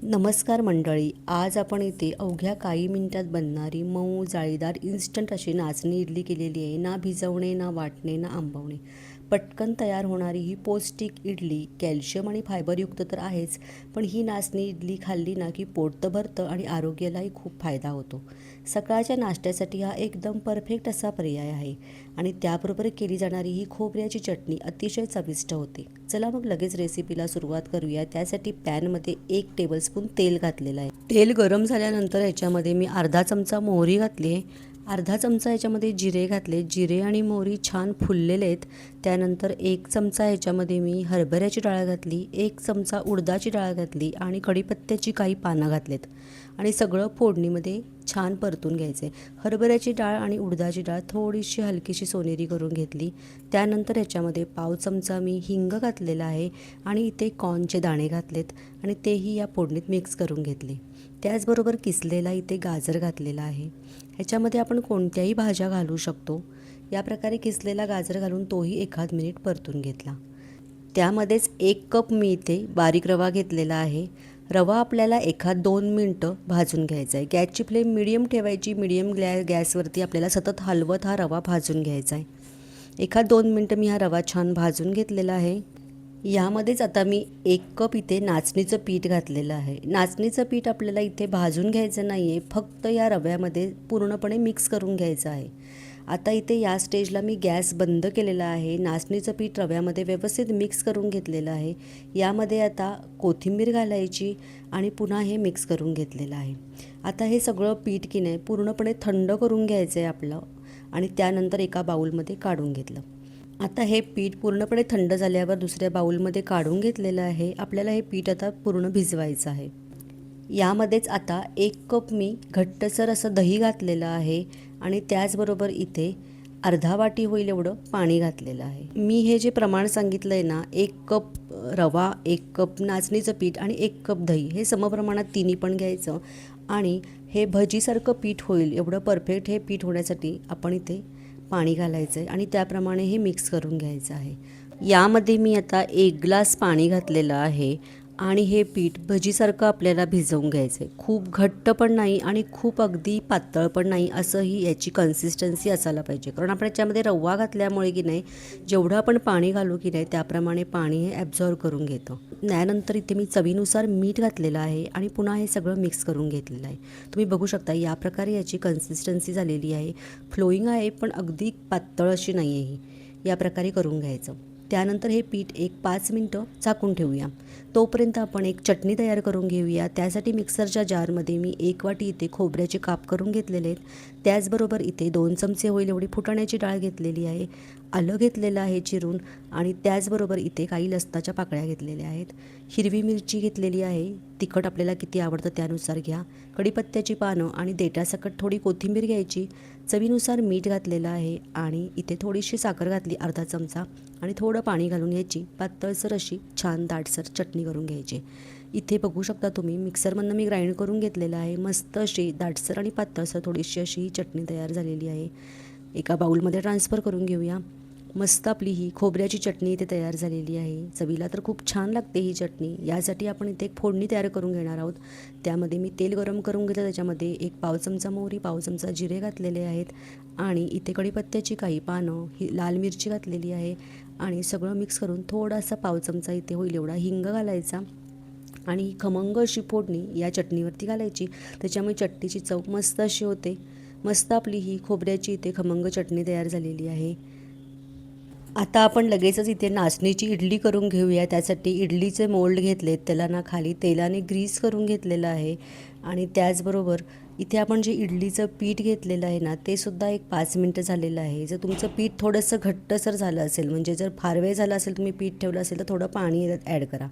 नमस्कार मंडळी, आज आपण इथे अवघ्या काही मिनिटात बनणारी मऊ जाळीदार इन्स्टंट अशी नाचणी इडली केलेली आहे. ना भिजवणे, ना वाटणे, ना आंबवणे, पटकन तयार होणारी ही पौष्टिक इडली कॅल्शियम आणि फायबरयुक्त तर आहेच, पण ही नाचणी इडली खाल्ली ना की पोट तर भरतं आणि आरोग्यालाही खूप फायदा होतो. सकाळच्या नाश्त्यासाठी हा एकदम परफेक्ट असा पर्याय आहे आणि त्याबरोबर केली जाणारी ही खोबऱ्याची चटणी अतिशय चविष्ट होते. चला मग लगेच रेसिपीला सुरुवात करूया. त्यासाठी पॅनमध्ये 1 टेबलस्पून तेल घातलेलं आहे. तेल गरम झाल्यानंतर याच्यामध्ये मी अर्धा चमचा मोहरी घातली आहे. अर्धा चमचा याच्यामध्ये जिरे घातले. जिरे आणि मोहरी छान फुललेले आहेत. त्यानंतर 1 चमचा याच्यामध्ये मी हरभऱ्याची डाळ घातली, 1 चमचा उडदाची डाळ घातली आणि कढीपत्त्याची काही पानं घातलेत आणि सगळं फोडणीमध्ये छान परतून घ्यायचे. हरभऱ्याची डाळ आणि उडदाची डाळ थोडीशी हलकीशी सोनेरी करून घेतली. त्यानंतर याच्यामध्ये पाव चमचा मी हिंग घातलेला आहे आणि इथे कॉर्नचे दाणे घातलेत आणि तेही या फोडणीत मिक्स करून घेतले. त्याचबरोबर किसलेला इथे गाजर घातलेला आहे. ह्याच्यामध्ये आपण कोणत्याही भाज्या घालू शकतो. या प्रकारे किसलेला गाजर घालून तोही एखाद मिनिट परतून घेतला. त्यामध्येच 1 कप मी इथे बारीक रवा घेतलेला आहे. रवा आपल्याला 1-2 मिनटं भाजून घ्यायचा आहे. गॅसची फ्लेम मिडियम ठेवायची. मिडियम गॅसवरती आपल्याला सतत हलवत हा रवा भाजून घ्यायचा आहे. 1-2 मिनटं मी हा रवा छान भाजून घेतलेला आहे. यामध्येच आता मी 1 कप इथे नाचणीचं पीठ घातलेलं आहे. नाचणीचं पीठ आपल्याला इथे भाजून घ्यायचं नाही आहे, फक्त या रव्यामध्ये पूर्णपणे मिक्स करून घ्यायचं आहे. आता इथे या स्टेजला मी गॅस बंद केलेला आहे. नाचणीचं पीठ रव्यामध्ये व्यवस्थित मिक्स करून घेतलेलं आहे. यामध्ये आता कोथिंबीर घालायची आणि पुन्हा हे मिक्स करून घेतलेलं आहे. आता हे सगळं पीठ की नाही पूर्णपणे थंड करून घ्यायचं आहे आपलं आणि त्यानंतर एका बाउलमध्ये काढून घेतलं. आता हे पीठ पूर्णपणे थंड झाल्यावर दुसऱ्या बाउलमध्ये काढून घेतलेलं आहे. आपल्याला हे पीठ आता पूर्ण भिजवायचं आहे. यामध्येच आता 1 कप मी घट्टसर असं दही घातलेलं आहे आणि त्याचबरोबर इथे अर्धा वाटी होईल एवढं पाणी घातलेलं आहे. मी हे जे प्रमाण सांगितलं आहे ना, 1 कप रवा, 1 कप नाचणीचं पीठ आणि 1 कप दही, हे समप्रमाणात तिन्ही पण घ्यायचं आणि हे भजीसारखं पीठ होईल एवढं परफेक्ट हे पीठ होण्यासाठी आपण इथे पाणी घालायचं आहे आणि त्याप्रमाणे हे मिक्स करून घ्यायचं आहे. यामध्ये मी आता 1 ग्लास पाणी घातलेलं आहे आणि हे पीठ भजीसारखं आपल्याला भिजवून घ्यायचं आहे. खूप घट्ट पण नाही आणि खूप अगदी पातळ पण नाही, असंही याची कन्सिस्टन्सी असायला पाहिजे. कारण आपण याच्यामध्ये रवा घातल्यामुळे की नाही, जेवढं आपण पाणी घालू की नाही त्याप्रमाणे पाणी हे ॲब्झॉर्व करून घेतं. त्यानंतर इथे मी चवीनुसार मीठ घातलेलं आहे आणि पुन्हा हे सगळं मिक्स करून घेतलेलं आहे. तुम्ही बघू शकता या प्रकारे याची कन्सिस्टन्सी झालेली आहे. फ्लोईंग आहे पण अगदी पातळ अशी नाही आहे ही. या प्रकारे करून घ्यायचं. त्यानंतर हे पीठ एक 5 मिनटं झाकून ठेवूया. तोपर्यंत आपण एक चटणी तयार करून घेऊया. त्यासाठी मिक्सरच्या जारमध्ये मी 1 वाटी इथे खोबऱ्याचे काप करून घेतलेले आहेत. त्याचबरोबर इथे 2 चमचे होईल एवढी फुटाण्याची डाळ घेतलेली आहे. आलं घेतलेलं आहे चिरून आणि त्याचबरोबर इथे काही लसणाच्या पाकळ्या घेतलेल्या आहेत. हिरवी मिरची घेतलेली आहे. तिखट आपल्याला किती आवडतं त्यानुसार घ्या. कढीपत्त्याची पानं आणि देठासकट थोडी कोथिंबीर घ्यायची. चवीनुसार मीठ घातलेलं आहे आणि इथे थोडीशी साखर घातली अर्धा चमचा आणि थोडं पाणी घालून याची पातळसर अशी छान दाटसर चटणी करून घ्यायची. इथे बघू शकता तुम्ही मिक्सरमधनं मी ग्राइंड करून घेतलेलं आहे. मस्त अशी दाटसर आणि पातळसर थोडीशी अशी ही चटणी तयार झालेली आहे. एका बाउलमध्ये ट्रान्सफर करून घेऊया. मस्त आपली ही खोबऱ्याची चटणी इथे तयार झालेली आहे. चवीला तर खूप छान लागते ही चटणी. यासाठी आपण इथे एक फोडणी तयार करून घेणार आहोत. त्यामध्ये मी तेल गरम करून घेतलं. त्याच्यामध्ये 1 पाव चमचा मोहरी, पाव चमचा जिरे घातलेले आहेत आणि इथे कढीपत्त्याची काही पानं, ही लाल मिरची घातलेली आहे आणि सगळं मिक्स करून थोडासा पाव चमचा इथे होईल एवढा हिंग घालायचा आणि खमंग अशी फोडणी या चटणीवरती घालायची. त्याच्यामुळे चटणीची चव मस्त अशी होते. मस्त आपली ही खोबऱ्याची इथे खमंग चटणी तयार झालेली आहे. आता आपण लगेचच इथे नाचणीची इडली करून घेऊया. त्यासाठी इडलीचे मोल्ड घेतलेत, त्याला ना खाली तेलाने ग्रीस करून घेतलेलं आहे आणि त्याचबरोबर इथे आपण जे इडलीचं पीठ घेतलेलं आहे ना, ते सुद्धा एक 5 मिनटं झालेलं आहे. जर तुमचं पीठ थोडंसं घट्टसर झालं असेल, म्हणजे जर फार वेळ झाला असेल तुम्ही पीठ ठेवलं असेल तर थोडं पाणी ॲड करा.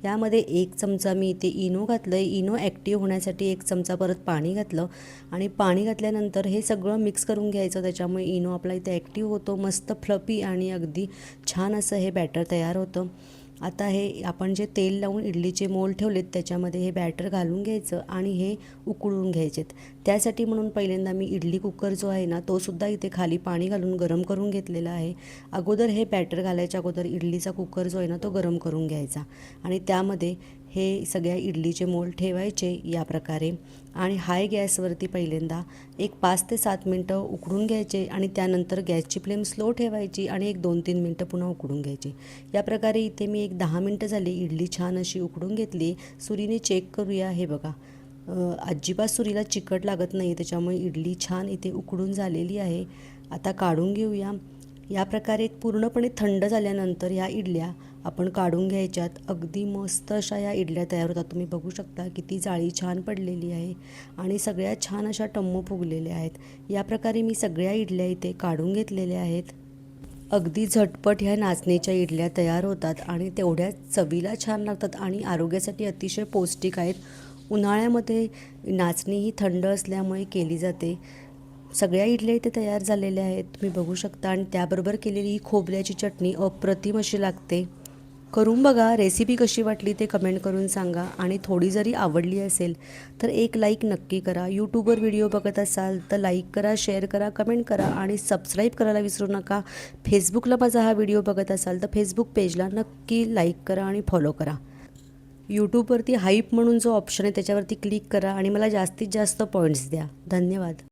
यामध्ये 1 चमचा मी इथे इनो घातलं आहे. इनो ॲक्टिव्ह होण्यासाठी 1 चमचा परत पाणी घातलं आणि पाणी घातल्यानंतर हे सगळं मिक्स करून घ्यायचं. त्याच्यामुळे इनो आपला इथे ॲक्टिव्ह होतो. मस्त फ्लफी आणि अगदी छान असं हे बॅटर तयार होतं. आता हे आपण जे तेल लावून इडलीचे मोल्ड ठेवलेत त्याच्यामध्ये हे बॅटर घालून घ्यायचं आणि हे उकळून घ्यायचेत. त्यासाठी म्हणून पहिल्यांदा मी इडली कुकर जो आहे ना, तो सुद्धा इथे खाली पाणी घालून गरम करून घेतलेला आहे. अगोदर हे बॅटर घालायच्या अगोदर इडलीचा कुकर जो आहे ना, तो गरम करून घ्यायचा आणि त्यामध्ये हे सगळ्या इडलीचे मोल ठेवायचे या प्रकारे आणि हाय गॅसवरती पहिल्यांदा एक 5 ते 7 मिनटं उकडून घ्यायचे आणि त्यानंतर गॅसची फ्लेम स्लो ठेवायची आणि एक 2-3 मिनटं पुन्हा उकडून घ्यायची. या प्रकारे इथे मी एक 10 मिनटं झाली इडली छान अशी उकडून घेतली. सुरीने चेक करूया. हे बघा, अजिबात सुरीला चिकट लागत नाही, त्याच्यामुळे इडली छान इथे उकडून झालेली आहे. आता काढून घेऊया. या प्रकारे पूर्णपणे थंड झाल्यानंतर ह्या इडल्या आपण काढून घ्यायच्यात. अगदी मस्त अशा या इडल्या तयार होतात. तुम्ही बघू शकता किती जाळी छान पडलेली आहे आणि सगळ्या छान अशा टम्म फुगलेल्या आहेत. या प्रकारे मी सगळ्या इडल्या इथे काढून घेतलेल्या आहेत. अगदी झटपट ह्या नाचणीच्या इडल्या तयार होतात आणि तेवढ्या चवीला छान लागतात आणि आरोग्यासाठी अतिशय पौष्टिक आहेत. उन्हाळ्यामध्ये नाचणी ही थंड असल्यामुळे केली जाते. सगळ्या इडल्या इथे तयार झालेल्या आहेत, तुम्ही बघू शकता. आणि त्याबरोबर केलेली ही खोबऱ्याची चटणी अप्रतिम अशी लागते. करून बघा. रेसिपी कशी वाटली ते कमेंट करून सांगा आणि थोडी जरी आवडली असेल तर एक लाईक नक्की करा. यूट्यूबवर व्हिडिओ बघत असाल तर लाईक करा, शेअर करा, कमेंट करा आणि सबस्क्राईब करायला विसरू नका. फेसबुकला माझा हा व्हिडिओ बघत असाल तर फेसबुक पेजला नक्की लाईक करा आणि फॉलो करा. यूट्यूबवरती हाईप म्हणून जो ऑप्शन आहे त्याच्यावरती क्लिक करा आणि मला जास्तीत जास्त पॉईंट्स द्या. धन्यवाद.